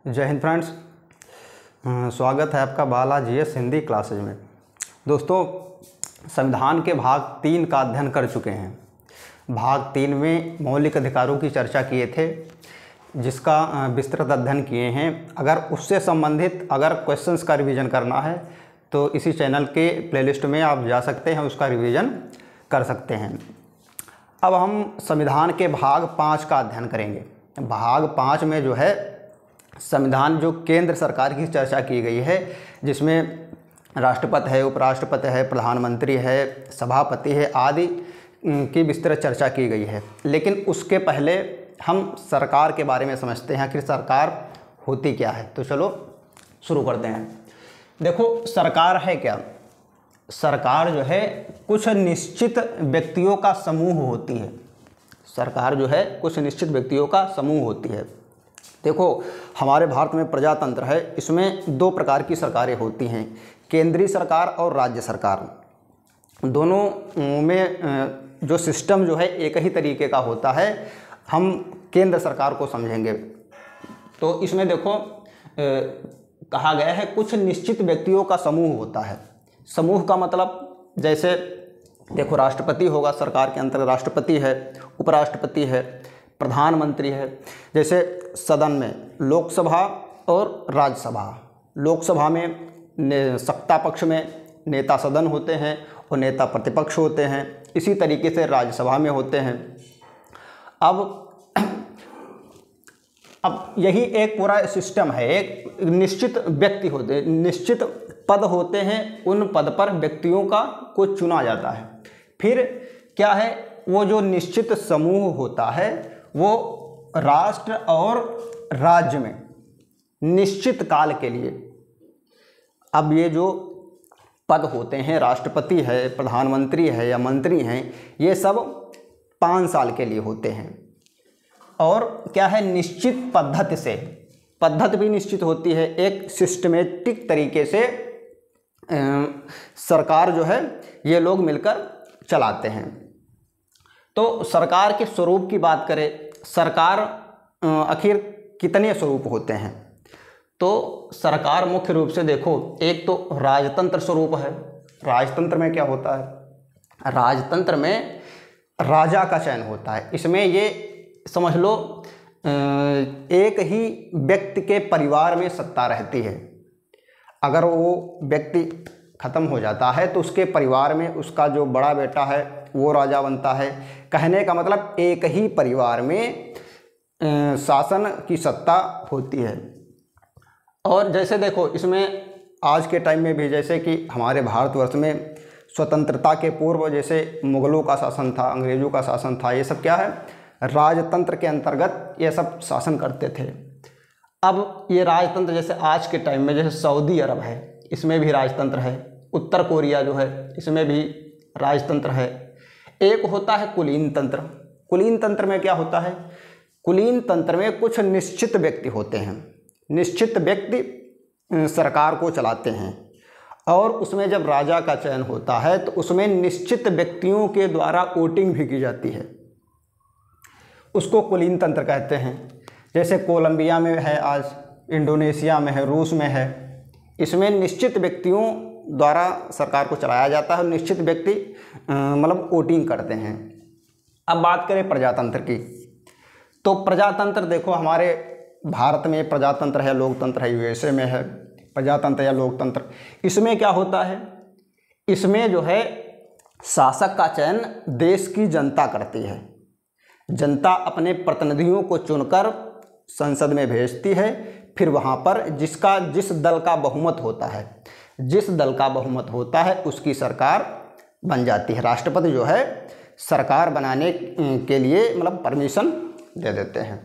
जय हिंद फ्रेंड्स। स्वागत है आपका बाला जीएस हिंदी क्लासेज में। दोस्तों, संविधान के भाग 3 का अध्ययन कर चुके हैं। भाग 3 में मौलिक अधिकारों की चर्चा किए थे, जिसका विस्तृत अध्ययन किए हैं। अगर उससे संबंधित क्वेश्चंस का रिवीजन करना है तो इसी चैनल के प्लेलिस्ट में आप जा सकते हैं, उसका रिवीजन कर सकते हैं। अब हम संविधान के भाग 5 का अध्ययन करेंगे। भाग 5 में जो है संविधान जो केंद्र सरकार की चर्चा की गई है, जिसमें राष्ट्रपति है, उपराष्ट्रपति है, प्रधानमंत्री है, सभापति है आदि की विस्तृत चर्चा की गई है। लेकिन उसके पहले हम सरकार के बारे में समझते हैं कि सरकार होती क्या है। तो चलो शुरू करते हैं। देखो, सरकार है क्या? सरकार जो है कुछ निश्चित व्यक्तियों का समूह होती है। सरकार जो है कुछ निश्चित व्यक्तियों का समूह होती है। देखो, हमारे भारत में प्रजातंत्र है, इसमें 2 प्रकार की सरकारें होती हैं, केंद्रीय सरकार और राज्य सरकार। दोनों में जो सिस्टम जो है एक ही तरीके का होता है। हम केंद्र सरकार को समझेंगे तो इसमें देखो कहा गया है कुछ निश्चित व्यक्तियों का समूह होता है। समूह का मतलब, जैसे देखो, राष्ट्रपति होगा, सरकार के अंतर्गत राष्ट्रपति है, उपराष्ट्रपति है, प्रधानमंत्री है। जैसे सदन में लोकसभा और राज्यसभा, लोकसभा में सत्ता पक्ष में नेता सदन होते हैं और नेता प्रतिपक्ष होते हैं। इसी तरीके से राज्यसभा में होते हैं। अब यही एक पूरा सिस्टम है। एक निश्चित व्यक्ति होते हैं, निश्चित पद होते हैं, उन पद पर व्यक्तियों को चुना जाता है। फिर क्या है, वो जो निश्चित समूह होता है वो राष्ट्र और राज्य में निश्चित काल के लिए, अब ये जो पद होते हैं, राष्ट्रपति है, प्रधानमंत्री है या मंत्री हैं, ये सब 5 साल के लिए होते हैं। और क्या है, निश्चित पद्धति से, पद्धति भी निश्चित होती है। एक सिस्टमेटिक तरीके से सरकार जो है ये लोग मिलकर चलाते हैं। तो सरकार के स्वरूप की बात करें, सरकार आखिर कितने स्वरूप होते हैं? तो सरकार मुख्य रूप से देखो, एक तो राजतंत्र स्वरूप है। राजतंत्र में क्या होता है? राजतंत्र में राजा का चयन होता है। इसमें ये समझ लो एक ही व्यक्ति के परिवार में सत्ता रहती है। अगर वो व्यक्ति खत्म हो जाता है तो उसके परिवार में उसका जो बड़ा बेटा है वो राजा बनता है। कहने का मतलब एक ही परिवार में शासन की सत्ता होती है। और जैसे देखो, इसमें आज के टाइम में भी, जैसे कि हमारे भारतवर्ष में स्वतंत्रता के पूर्व जैसे मुगलों का शासन था, अंग्रेज़ों का शासन था, ये सब क्या है, राजतंत्र के अंतर्गत ये सब शासन करते थे। अब ये राजतंत्र जैसे आज के टाइम में, जैसे सऊदी अरब है, इसमें भी राजतंत्र है। उत्तर कोरिया जो है, इसमें भी राजतंत्र है। एक होता है कुलीन तंत्र। कुलीन तंत्र में क्या होता है? कुलीन तंत्र में कुछ निश्चित व्यक्ति होते हैं, निश्चित व्यक्ति सरकार को चलाते हैं। और उसमें जब राजा का चयन होता है तो उसमें निश्चित व्यक्तियों के द्वारा वोटिंग भी की जाती है। उसको कुलीन तंत्र कहते हैं। जैसे कोलंबिया में है, आज इंडोनेशिया में है, रूस में है। इसमें निश्चित व्यक्तियों द्वारा सरकार को चलाया जाता है और निश्चित व्यक्ति मतलब वोटिंग करते हैं। अब बात करें प्रजातंत्र की, तो प्रजातंत्र देखो, हमारे भारत में प्रजातंत्र है, लोकतंत्र है, यूएसए में है प्रजातंत्र या लोकतंत्र। इसमें क्या होता है, इसमें जो है शासक का चयन देश की जनता करती है। जनता अपने प्रतिनिधियों को चुनकर संसद में भेजती है। फिर वहाँ पर जिस दल का बहुमत होता है, जिस दल का बहुमत होता है उसकी सरकार बन जाती है। राष्ट्रपति जो है सरकार बनाने के लिए मतलब परमिशन दे देते हैं।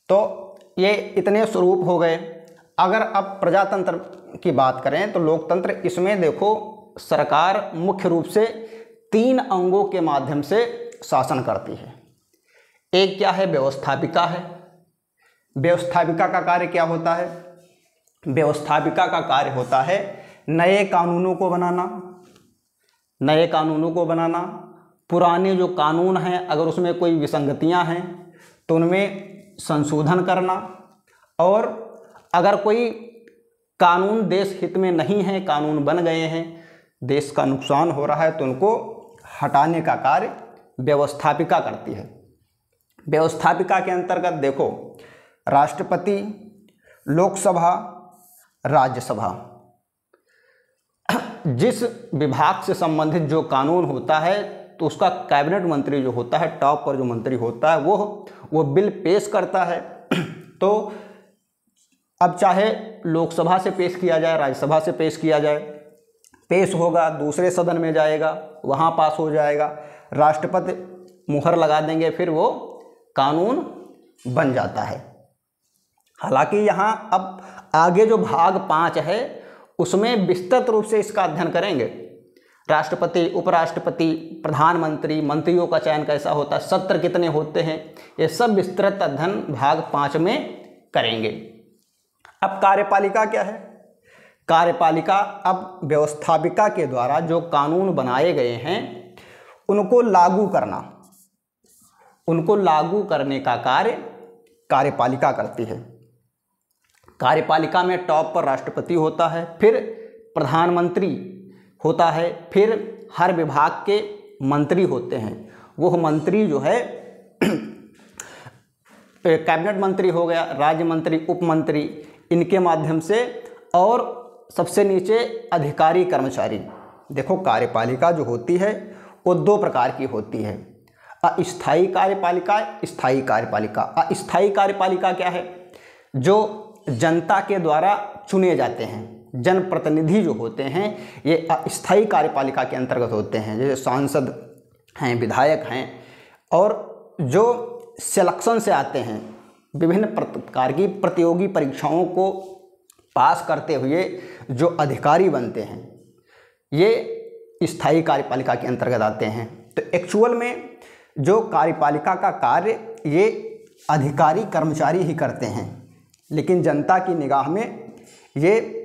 तो ये इतने स्वरूप हो गए। अगर अब प्रजातंत्र की बात करें तो लोकतंत्र, इसमें देखो सरकार मुख्य रूप से 3 अंगों के माध्यम से शासन करती है। एक क्या है, व्यवस्थापिका है। व्यवस्थापिका का कार्य क्या होता है? व्यवस्थापिका का कार्य होता है नए कानूनों को बनाना, नए कानूनों को बनाना। पुराने जो कानून हैं अगर उसमें कोई विसंगतियां हैं तो उनमें संशोधन करना। और अगर कोई कानून देश हित में नहीं है, कानून बन गए हैं, देश का नुकसान हो रहा है, तो उनको हटाने का कार्य व्यवस्थापिका करती है। व्यवस्थापिका के अंतर्गत देखो, राष्ट्रपति, लोकसभा, राज्यसभा, जिस विभाग से संबंधित जो कानून होता है तो उसका कैबिनेट मंत्री जो होता है, टॉप पर जो मंत्री होता है, वो बिल पेश करता है। तो अब चाहे लोकसभा से पेश किया जाए, राज्यसभा से पेश किया जाए, पेश होगा, दूसरे सदन में जाएगा, वहाँ पास हो जाएगा, राष्ट्रपति मुहर लगा देंगे, फिर वो कानून बन जाता है। हालांकि यहाँ अब आगे जो भाग 5 है उसमें विस्तृत रूप से इसका अध्ययन करेंगे। राष्ट्रपति, उपराष्ट्रपति, प्रधानमंत्री, मंत्रियों का चयन कैसा होता है, सत्र कितने होते हैं, ये सब विस्तृत अध्ययन भाग 5 में करेंगे। अब कार्यपालिका क्या है? कार्यपालिका अब व्यवस्थापिका के द्वारा जो कानून बनाए गए हैं उनको लागू करना, उनको लागू करने का कार्य कार्यपालिका करती है। कार्यपालिका में टॉप पर राष्ट्रपति होता है, फिर प्रधानमंत्री होता है, फिर हर विभाग के मंत्री होते हैं। वो मंत्री जो है कैबिनेट मंत्री हो गया, राज्य मंत्री, उप मंत्री, इनके माध्यम से, और सबसे नीचे अधिकारी कर्मचारी। देखो, कार्यपालिका जो होती है वो 2 प्रकार की होती है, अस्थायी कार्यपालिका, स्थायी कार्यपालिका। अस्थायी कार्यपालिका क्या है? जो जनता के द्वारा चुने जाते हैं, जनप्रतिनिधि जो होते हैं, ये अस्थायी कार्यपालिका के अंतर्गत होते हैं। जैसे सांसद हैं, विधायक हैं, और जो सिलेक्शन से आते हैं, विभिन्न प्रकार की प्रतियोगी परीक्षाओं को पास करते हुए जो अधिकारी बनते हैं, ये स्थायी कार्यपालिका के अंतर्गत आते हैं। तो एक्चुअल में जो कार्यपालिका का कार्य ये अधिकारी कर्मचारी ही करते हैं, लेकिन जनता की निगाह में ये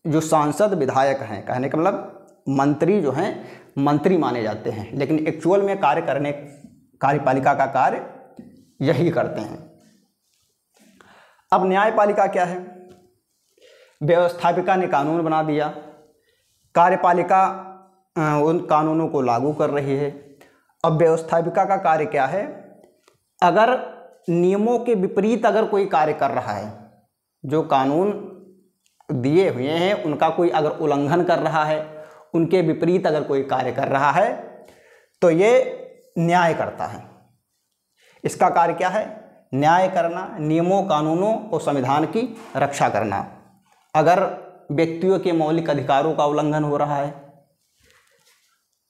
जो सांसद, विधायक हैं, कहने का मतलब मंत्री जो हैं, मंत्री माने जाते हैं, लेकिन एक्चुअल में कार्यपालिका का कार्य यही करते हैं। अब न्यायपालिका क्या है? व्यवस्थापिका ने कानून बना दिया, कार्यपालिका उन कानूनों को लागू कर रही है। अब व्यवस्थापिका का कार्य क्या है? अगर नियमों के विपरीत अगर कोई कार्य कर रहा है, जो कानून दिए हुए हैं उनका कोई अगर उल्लंघन कर रहा है, उनके विपरीत अगर कोई कार्य कर रहा है, तो ये न्याय करता है। इसका कार्य क्या है? न्याय करना, नियमों, कानूनों और संविधान की रक्षा करना। अगर व्यक्तियों के मौलिक अधिकारों का उल्लंघन हो रहा है,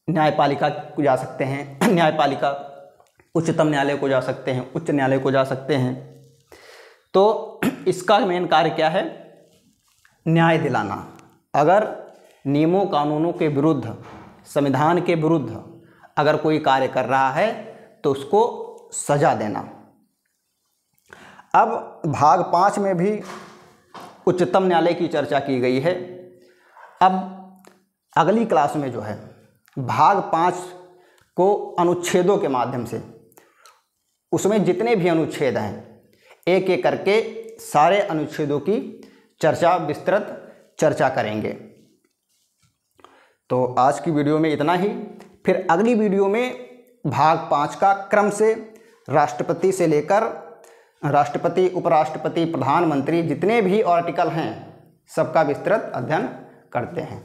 न्यायपालिका को जा सकते हैं, न्यायपालिका उच्चतम न्यायालय को जा सकते हैं, उच्च न्यायालय को जा सकते हैं। तो इसका मेन कार्य क्या है? न्याय दिलाना। अगर नियमों, कानूनों के विरुद्ध, संविधान के विरुद्ध अगर कोई कार्य कर रहा है तो उसको सजा देना। अब भाग 5 में भी उच्चतम न्यायालय की चर्चा की गई है। अब अगली क्लास में जो है भाग 5 को अनुच्छेदों के माध्यम से, उसमें जितने भी अनुच्छेद हैं एक एक करके सारे अनुच्छेदों की चर्चा, विस्तृत चर्चा करेंगे। तो आज की वीडियो में इतना ही। फिर अगली वीडियो में भाग 5 का क्रम से राष्ट्रपति से लेकर राष्ट्रपति, उपराष्ट्रपति, प्रधानमंत्री, जितने भी आर्टिकल हैं सबका विस्तृत अध्ययन करते हैं।